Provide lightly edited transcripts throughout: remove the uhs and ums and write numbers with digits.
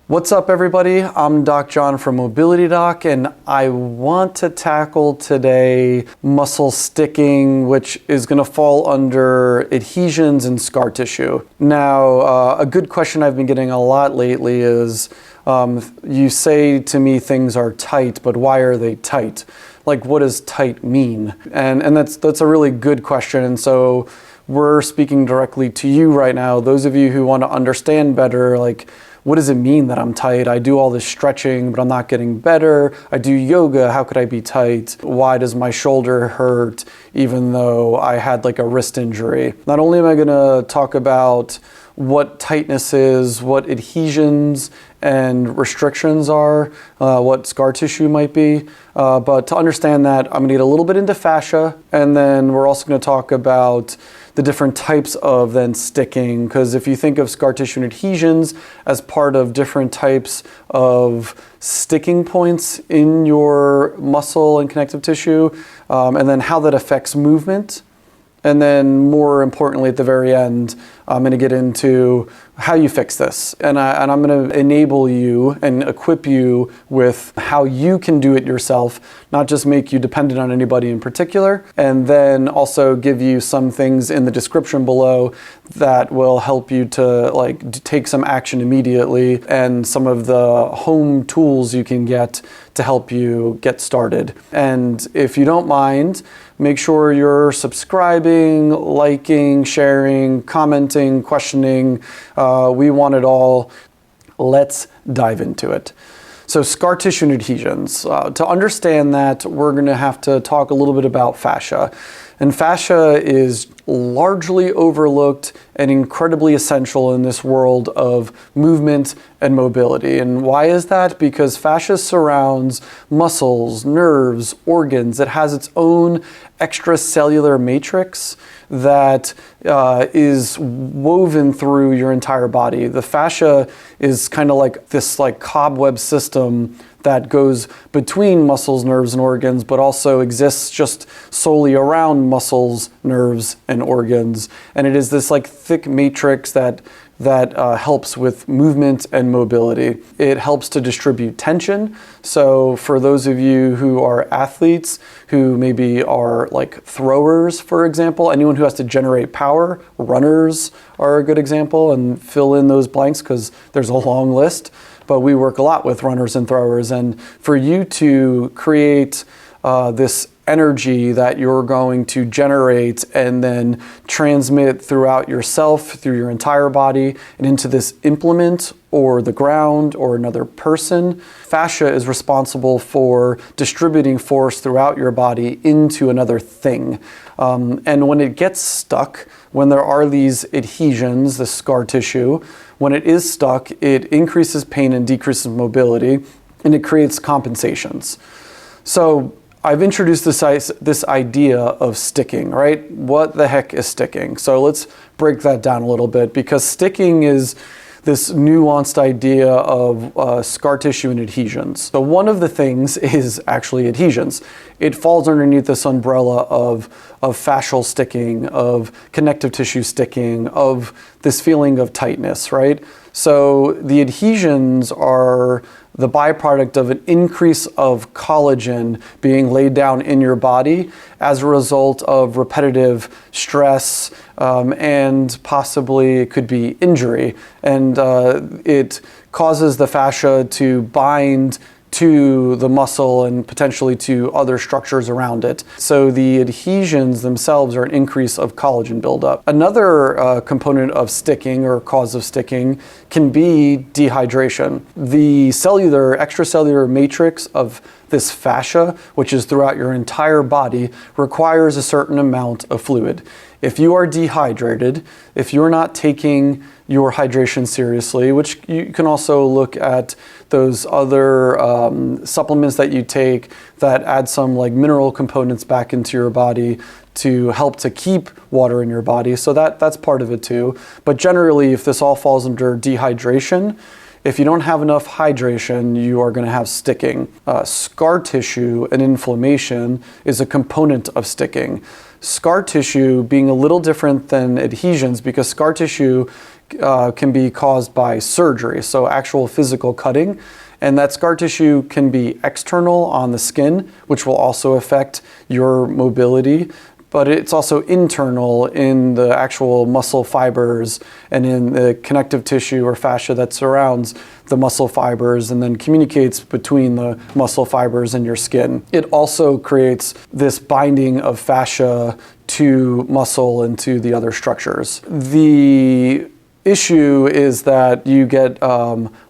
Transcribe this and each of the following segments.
What's up, everybody? I'm Doc John from Mobility Doc, and I want to tackle today muscle sticking, which is going to fall under adhesions and scar tissue. Now, a good question I've been getting a lot lately is, you say to me things are tight, but why are they tight? Like, what does tight mean? And that's a really good question. And so we're speaking directly to you right now. Those of you who want to understand better, like, what does it mean that I'm tight? I do all this stretching, but I'm not getting better. I do yoga, how could I be tight? Why does my shoulder hurt even though I had like a wrist injury? Not only am I gonna talk about what tightness is, what adhesions and restrictions are, what scar tissue might be, but to understand that, I'm gonna get a little bit into fascia, and then we're also gonna talk about the different types of then sticking, because if you think of scar tissue and adhesions as part of different types of sticking points in your muscle and connective tissue, and then how that affects movement. And then more importantly, at the very end, I'm going to get into how you fix this. And I'm going to enable you and equip you with how you can do it yourself, not just make you dependent on anybody in particular. And then also give you some things in the description below that will help you to take some action immediately, and some of the home tools you can get to help you get started. And if you don't mind, make sure you're subscribing, liking, sharing, commenting, questioning. We want it all. Let's dive into it. So scar tissue and adhesions. To understand that, we're going to have to talk a little bit about fascia. And fascia is largely overlooked and incredibly essential in this world of movement and mobility. And why is that? Because fascia surrounds muscles, nerves, organs. It has its own extracellular matrix that is woven through your entire body. The fascia is kind of like this cobweb system that goes between muscles, nerves, and organs, but also exists just solely around muscles, nerves, and organs. And it is this thick matrix that helps with movement and mobility. It helps to distribute tension. So for those of you who are athletes, who maybe are throwers, for example, anyone who has to generate power, runners are a good example, and fill in those blanks because there's a long list. But we work a lot with runners and throwers, and for you to create this energy that you're going to generate and then transmit throughout yourself, through your entire body, and into this implement or the ground or another person. Fascia is responsible for distributing force throughout your body into another thing. And when it gets stuck, when there are these adhesions, the scar tissue, when it is stuck, it increases pain and decreases mobility, and it creates compensations. So I've introduced this idea of sticking, right? What the heck is sticking? So let's break that down a little bit, because sticking is this nuanced idea of scar tissue and adhesions. So one of the things is actually adhesions. It falls underneath this umbrella of fascial sticking, of connective tissue sticking, of this feeling of tightness, right? So the adhesions are the byproduct of an increase of collagen being laid down in your body as a result of repetitive stress, and possibly it could be injury. And it causes the fascia to bind to the muscle and potentially to other structures around it. So the adhesions themselves are an increase of collagen buildup. Another component of sticking, or cause of sticking, can be dehydration. The extracellular matrix of this fascia, which is throughout your entire body, requires a certain amount of fluid. If you are dehydrated, if you're not taking your hydration seriously, which you can also look at those other supplements that you take that add some mineral components back into your body to help to keep water in your body. So that's part of it too. But generally, if this all falls under dehydration, if you don't have enough hydration, you are going to have sticking. Scar tissue and inflammation is a component of sticking. Scar tissue being a little different than adhesions, because scar tissue can be caused by surgery, so actual physical cutting. And that scar tissue can be external on the skin, which will also affect your mobility, but it's also internal in the actual muscle fibers and in the connective tissue or fascia that surrounds the muscle fibers and then communicates between the muscle fibers and your skin. It also creates this binding of fascia to muscle and to the other structures. The issue is that you get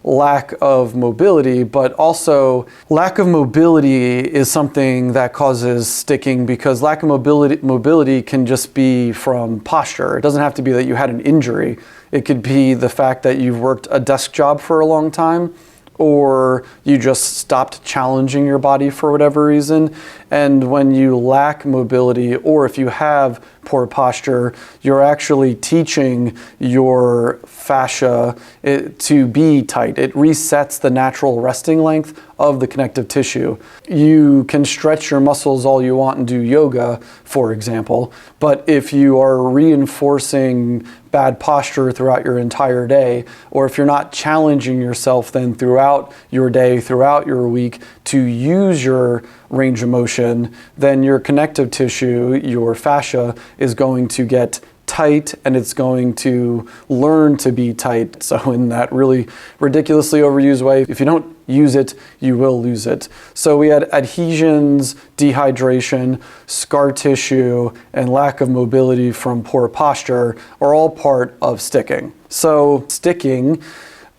lack of mobility, but also lack of mobility is something that causes sticking, because lack of mobility can just be from posture. It doesn't have to be that you had an injury. It could be the fact that you've worked a desk job for a long time, or you just stopped challenging your body for whatever reason. And when you lack mobility, or if you have poor posture, you're actually teaching your fascia to be tight. It resets the natural resting length of the connective tissue. You can stretch your muscles all you want and do yoga, for example, but if you are reinforcing bad posture throughout your entire day, or if you're not challenging yourself then throughout your day, throughout your week, to use your range of motion, then your connective tissue, your fascia, is going to get tight, and it's going to learn to be tight. So in that really ridiculously overused way, if you don't use it, you will lose it. So we had adhesions, dehydration, scar tissue, and lack of mobility from poor posture are all part of sticking. So sticking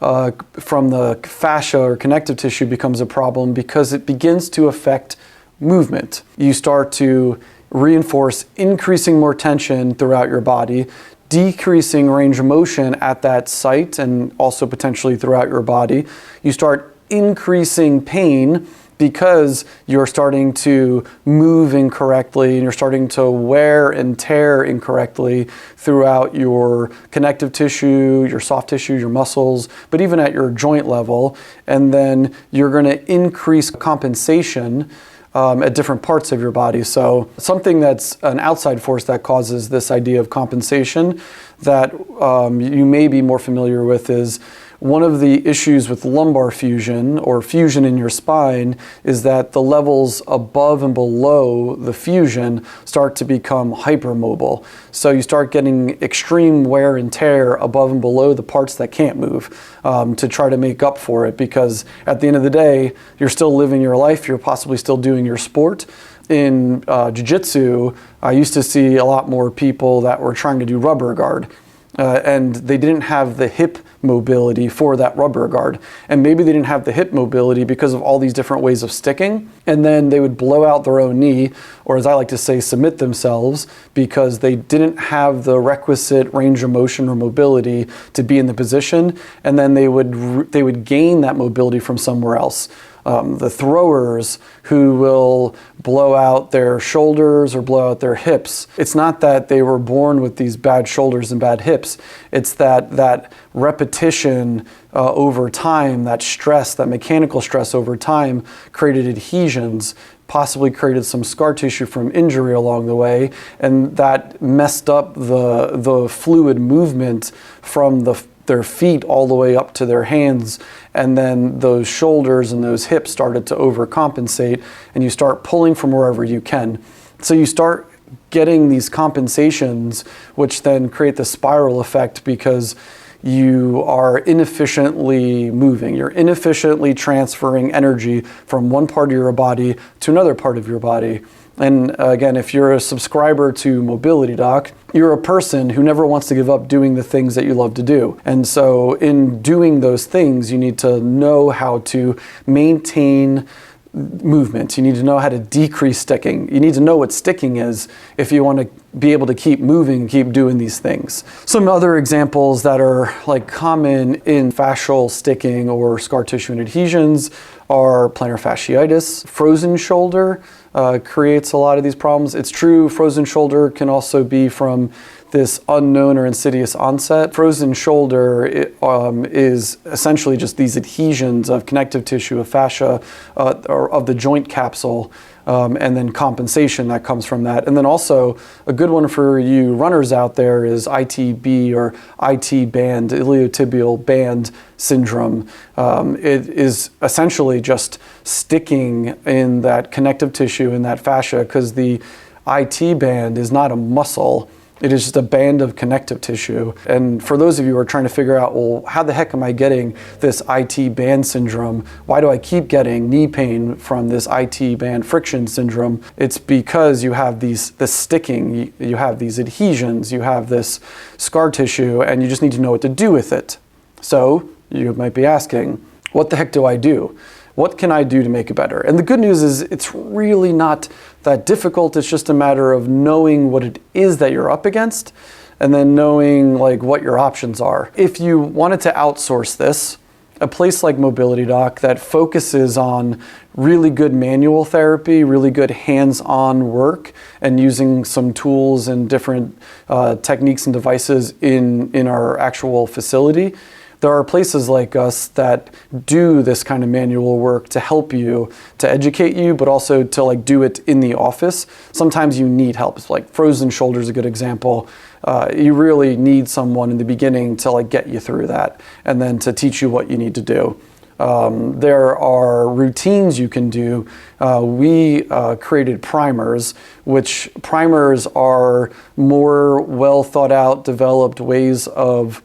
from the fascia or connective tissue becomes a problem because it begins to affect movement. You start to reinforce increasing more tension throughout your body, decreasing range of motion at that site and also potentially throughout your body. You start increasing pain because you're starting to move incorrectly and you're starting to wear and tear incorrectly throughout your connective tissue, your soft tissue, your muscles, but even at your joint level. And then you're going to increase compensation at different parts of your body. So something that's an outside force that causes this idea of compensation that you may be more familiar with is one of the issues with lumbar fusion or fusion in your spine is that the levels above and below the fusion start to become hypermobile. So you start getting extreme wear and tear above and below the parts that can't move to try to make up for it, because at the end of the day, you're still living your life, you're possibly still doing your sport. In jiu-jitsu, I used to see a lot more people that were trying to do rubber guard. And they didn't have the hip mobility for that rubber guard. And maybe they didn't have the hip mobility because of all these different ways of sticking. And then they would blow out their own knee, or as I like to say, submit themselves, because they didn't have the requisite range of motion or mobility to be in the position. And then they would gain that mobility from somewhere else. The throwers who will blow out their shoulders or blow out their hips. It's not that they were born with these bad shoulders and bad hips. It's that repetition over time, that stress, that mechanical stress over time created adhesions, possibly created some scar tissue from injury along the way, and that messed up the fluid movement from their feet all the way up to their hands, and then those shoulders and those hips started to overcompensate, and you start pulling from wherever you can. So you start getting these compensations, which then create the spiral effect because you are inefficiently moving. You're inefficiently transferring energy from one part of your body to another part of your body. And again, if you're a subscriber to Mobility Doc, you're a person who never wants to give up doing the things that you love to do. And so in doing those things, you need to know how to maintain movement. You need to know how to decrease sticking. You need to know what sticking is if you want to be able to keep moving, keep doing these things. Some other examples that are like common in fascial sticking or scar tissue and adhesions are plantar fasciitis. Frozen shoulder creates a lot of these problems. It's true, frozen shoulder can also be from this unknown or insidious onset. Frozen shoulder is essentially just these adhesions of connective tissue, of fascia, or of the joint capsule, and then compensation that comes from that. And then also a good one for you runners out there is ITB or IT band, iliotibial band syndrome. It is essentially just sticking in that connective tissue, in that fascia, because the IT band is not a muscle. It is just a band of connective tissue. And for those of you who are trying to figure out, well, how the heck am I getting this IT band syndrome? Why do I keep getting knee pain from this IT band friction syndrome? It's because you have this sticking, you have these adhesions, you have this scar tissue, and you just need to know what to do with it. So you might be asking, what the heck do I do? What can I do to make it better? And the good news is it's really not that difficult. It's just a matter of knowing what it is that you're up against and then knowing like what your options are. If you wanted to outsource this, a place like Mobility Doc that focuses on really good manual therapy, really good hands-on work, and using some tools and different techniques and devices in our actual facility, there are places like us that do this kind of manual work to help you, to educate you, but also to like do it in the office. Sometimes you need help. It's like frozen shoulder is a good example. You really need someone in the beginning to like get you through that and then to teach you what you need to do. There are routines you can do. We created primers, which primers are more well thought out, developed ways of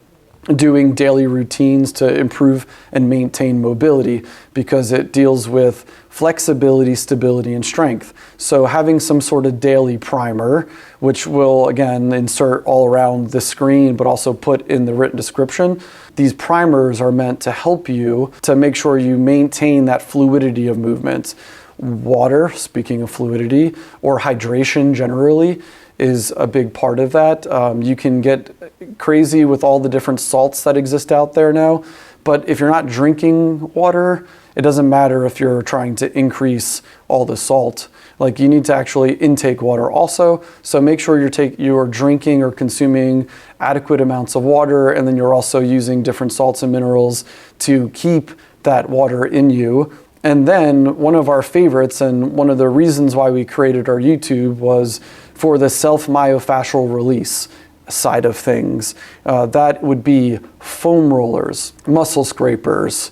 doing daily routines to improve and maintain mobility because it deals with flexibility, stability, and strength. So having some sort of daily primer, which will again insert all around the screen, but also put in the written description. These primers are meant to help you to make sure you maintain that fluidity of movement. Water, speaking of fluidity, or hydration generally, is a big part of that. You can get crazy with all the different salts that exist out there now, but if you're not drinking water, it doesn't matter if you're trying to increase all the salt. Like you need to actually intake water also, so make sure you're drinking or consuming adequate amounts of water, and then you're also using different salts and minerals to keep that water in you. And then one of our favorites, and one of the reasons why we created our YouTube, was for the self-myofascial release side of things. That would be foam rollers, muscle scrapers,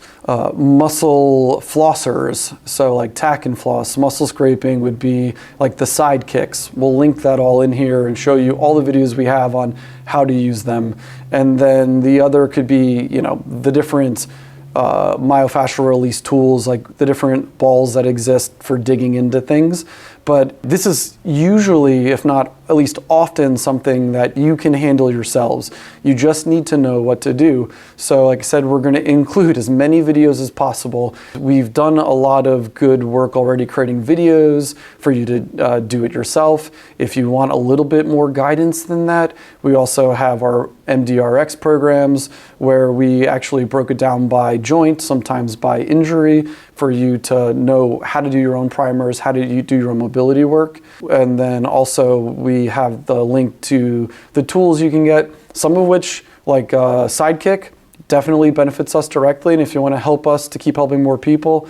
muscle flossers, so like tack and floss. Muscle scraping would be like the side kicks. We'll link that all in here and show you all the videos we have on how to use them. And then the other could be, you know, the different myofascial release tools, like the different balls that exist for digging into things. But this is usually, if not at least often, something that you can handle yourselves. You just need to know what to do. So like I said, we're going to include as many videos as possible. We've done a lot of good work already creating videos for you to do it yourself. If you want a little bit more guidance than that, we also have our MDRx programs where we actually broke it down by joint, sometimes by injury, for you to know how to do your own primers, how do you do your own mobility work. And then also we have the link to the tools you can get, some of which, like Sidekick, definitely benefits us directly. And if you want to help us to keep helping more people,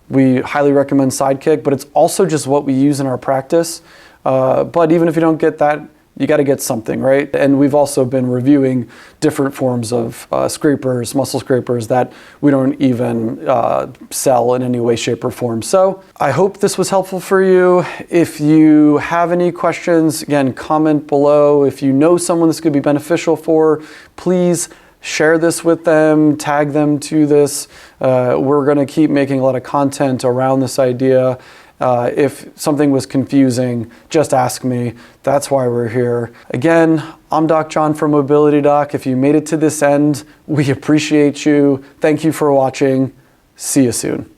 we highly recommend Sidekick, but it's also just what we use in our practice. But even if you don't get that, you got to get something, right? And we've also been reviewing different forms of scrapers, muscle scrapers that we don't even sell in any way, shape, or form. So I hope this was helpful for you. If you have any questions, again, comment below. If you know someone this could be beneficial for, please share this with them, tag them to this. We're going to keep making a lot of content around this idea. If something was confusing, just ask me. That's why we're here. Again, I'm Doc John from Mobility Doc. If you made it to this end, we appreciate you. Thank you for watching. See you soon.